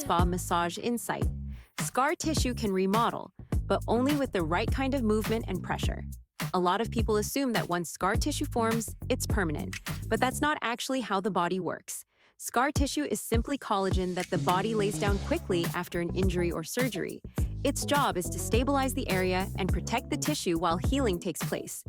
TravSpa Massage Insight. Scar tissue can remodel, but only with the right kind of movement and pressure. A lot of people assume that once scar tissue forms, it's permanent, but that's not actually how the body works. Scar tissue is simply collagen that the body lays down quickly after an injury or surgery. Its job is to stabilize the area and protect the tissue while healing takes place.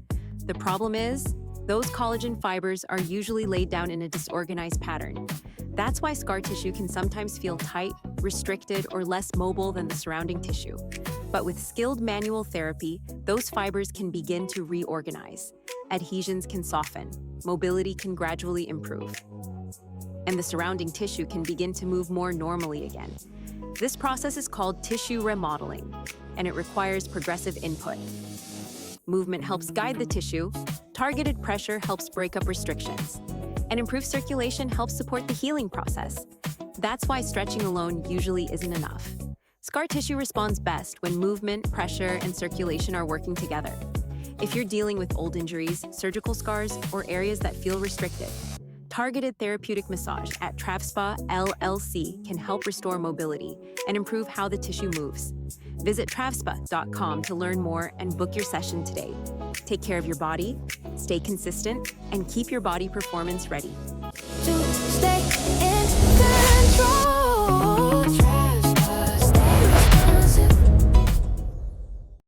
The problem is, those collagen fibers are usually laid down in a disorganized pattern. That's why scar tissue can sometimes feel tight, restricted, or less mobile than the surrounding tissue. But with skilled manual therapy, those fibers can begin to reorganize. Adhesions can soften, mobility can gradually improve, and the surrounding tissue can begin to move more normally again. This process is called tissue remodeling, and it requires progressive input. Movement helps guide the tissue, targeted pressure helps break up restrictions, and improved circulation helps support the healing process. That's why stretching alone usually isn't enough. Scar tissue responds best when movement, pressure, and circulation are working together. If you're dealing with old injuries, surgical scars, or areas that feel restricted, targeted therapeutic massage at TravSpa LLC can help restore mobility and improve how the tissue moves. Visit TravSpa.com to learn more and book your session today. Take care of your body, stay consistent, and keep your body performance ready. To stay in control.